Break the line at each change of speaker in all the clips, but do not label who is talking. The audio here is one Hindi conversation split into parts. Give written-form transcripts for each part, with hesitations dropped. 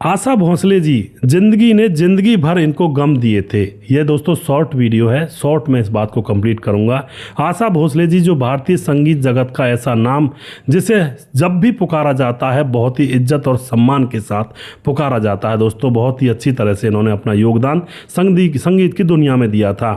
आशा भोसले जी, जिंदगी ने जिंदगी भर इनको गम दिए थे। यह दोस्तों शॉर्ट वीडियो है, शॉर्ट में इस बात को कंप्लीट करूंगा। आशा भोसले जी जो भारतीय संगीत जगत का ऐसा नाम जिसे जब भी पुकारा जाता है बहुत ही इज्जत और सम्मान के साथ पुकारा जाता है। दोस्तों बहुत ही अच्छी तरह से इन्होंने अपना योगदान संगीत की दुनिया में दिया था।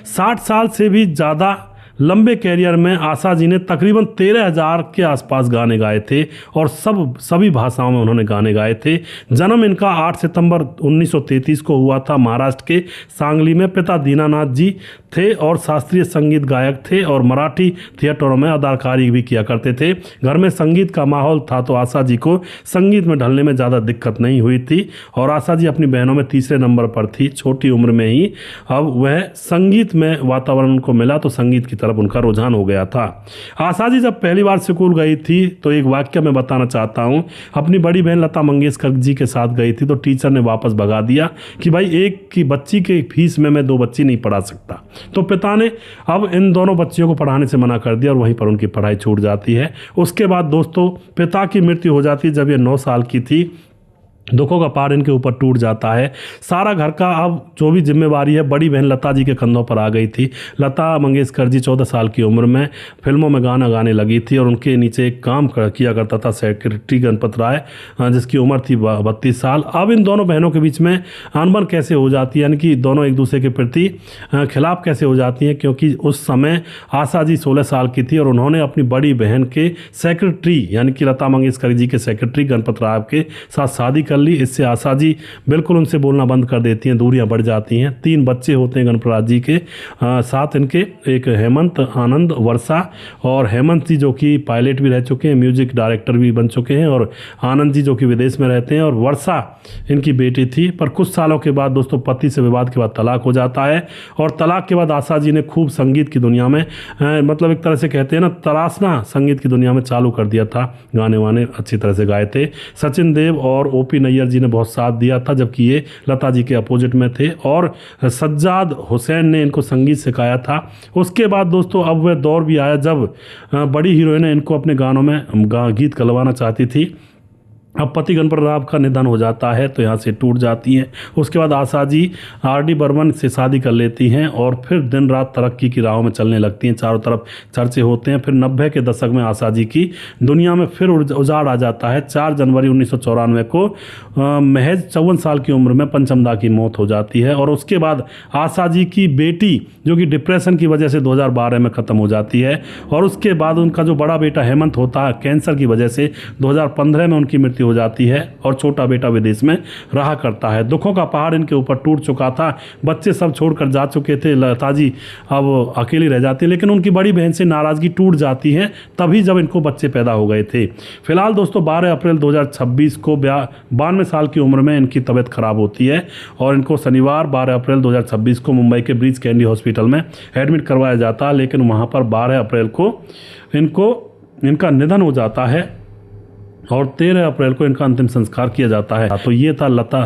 60 साल से भी ज़्यादा लंबे कैरियर में आशा जी ने तकरीबन 13,000 के आसपास गाने गाए थे और सभी भाषाओं में उन्होंने गाने गाए थे। जन्म इनका 8 सितंबर 1933 को हुआ था महाराष्ट्र के सांगली में। पिता दीनानाथ जी थे और शास्त्रीय संगीत गायक थे और मराठी थिएटरों में अदाकारी भी किया करते थे। घर में संगीत का माहौल था तो आशा जी को संगीत में ढलने में ज़्यादा दिक्कत नहीं हुई थी और आशा जी अपनी बहनों में तीसरे नंबर पर थी। छोटी उम्र में ही अब वह संगीत में वातावरण उनको मिला तो संगीत की तरफ उनका रुझान हो गया था। आशा जी जब पहली बार स्कूल गई थी तो एक वाक्य मैं बताना चाहता हूँ। अपनी बड़ी बहन लता मंगेशकर जी के साथ गई थी तो टीचर ने वापस भगा दिया कि भाई एक की बच्ची के फीस में मैं 2 बच्ची नहीं पढ़ा सकता। तो पिता ने अब इन दोनों बच्चियों को पढ़ाने से मना कर दिया और वहीं पर उनकी पढ़ाई छूट जाती है। उसके बाद दोस्तों पिता की मृत्यु हो जाती है जब ये 9 साल की थी। दुखों का पहाड़ इनके ऊपर टूट जाता है। सारा घर का अब जो भी जिम्मेवारी है बड़ी बहन लता जी के कंधों पर आ गई थी। लता मंगेशकर जी 14 साल की उम्र में फिल्मों में गाना गाने लगी थी और उनके नीचे एक काम किया करता था सेक्रेटरी गणपत राय, जिसकी उम्र थी 32 साल। अब इन दोनों बहनों के बीच में अनबन कैसे हो जाती है, यानी कि दोनों एक दूसरे के प्रति खिलाफ कैसे हो जाती हैं, क्योंकि उस समय आशा जी 16 साल की थी और उन्होंने अपनी बड़ी बहन के सेक्रेटरी यानी कि लता मंगेशकर जी के सेक्रेटरी गणपत राय के साथ शादी कर ली। इससे आशा जी बिल्कुल उनसे बोलना बंद कर देती हैं, दूरियां बढ़ जाती हैं। 3 बच्चे होते हैं गणपत जी के साथ इनके, एक हेमंत, आनंद, वर्षा। और हेमंत जी जो कि पायलट भी रह चुके हैं, म्यूजिक डायरेक्टर भी बन चुके हैं, और आनंद जी जो कि विदेश में रहते हैं, और वर्षा इनकी बेटी थी। पर कुछ सालों के बाद दोस्तों पति से विवाद के बाद तलाक हो जाता है और तलाक के बाद आशा जी ने खूब संगीत की दुनिया में मतलब एक तरह से कहते हैं ना तरासना संगीत की दुनिया में चालू कर दिया था। गाने वाने अच्छी तरह से गाए थे। सचिन देव और ओपी नैयर जी ने बहुत साथ दिया था जबकि ये लता जी के अपोजिट में थे, और सज्जाद हुसैन ने इनको संगीत सिखाया था। उसके बाद दोस्तों अब वह दौर भी आया जब बड़ी हीरोइनें इनको अपने गानों में गीत गलवाना चाहती थी। अब पति गणपत राव का निधन हो जाता है तो यहाँ से टूट जाती हैं। उसके बाद आशा जी आर.डी. बर्मन से शादी कर लेती हैं और फिर दिन रात तरक्की की राहों में चलने लगती हैं। चारों तरफ चर्चे होते हैं। फिर 90 के दशक में आशा जी की दुनिया में फिर उजाड़ आ जाता है। 4 जनवरी 1994 को महज 54 साल की उम्र में पंचमदा की मौत हो जाती है। और उसके बाद आशा जी की बेटी जो कि डिप्रेशन की वजह से 2012 में ख़त्म हो जाती है, और उसके बाद उनका जो बड़ा बेटा हेमंत होता है कैंसर की वजह से 2015 में उनकी मृत्यु हो जाती है और छोटा बेटा विदेश में रहा करता है। दुखों का पहाड़ इनके ऊपर टूट चुका था। बच्चे सब छोड़कर जा चुके थे। लता जी अब अकेली रह जाती है, लेकिन उनकी बड़ी बहन से नाराज़गी टूट जाती है तभी जब इनको बच्चे पैदा हो गए थे। फिलहाल दोस्तों 12 अप्रैल 2026 को 92 साल की उम्र में इनकी तबीयत खराब होती है और इनको शनिवार 12 अप्रैल 2026 को मुंबई के ब्रीच कैंडी हॉस्पिटल में एडमिट करवाया जाता है, लेकिन वहाँ पर 12 अप्रैल को इनका निधन हो जाता है और 13 अप्रैल को इनका अंतिम संस्कार किया जाता है। तो ये था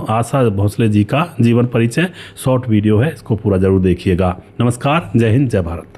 आशा भोसले जी का जीवन परिचय। शॉर्ट वीडियो है, इसको पूरा जरूर देखिएगा। नमस्कार, जय हिंद, जय भारत।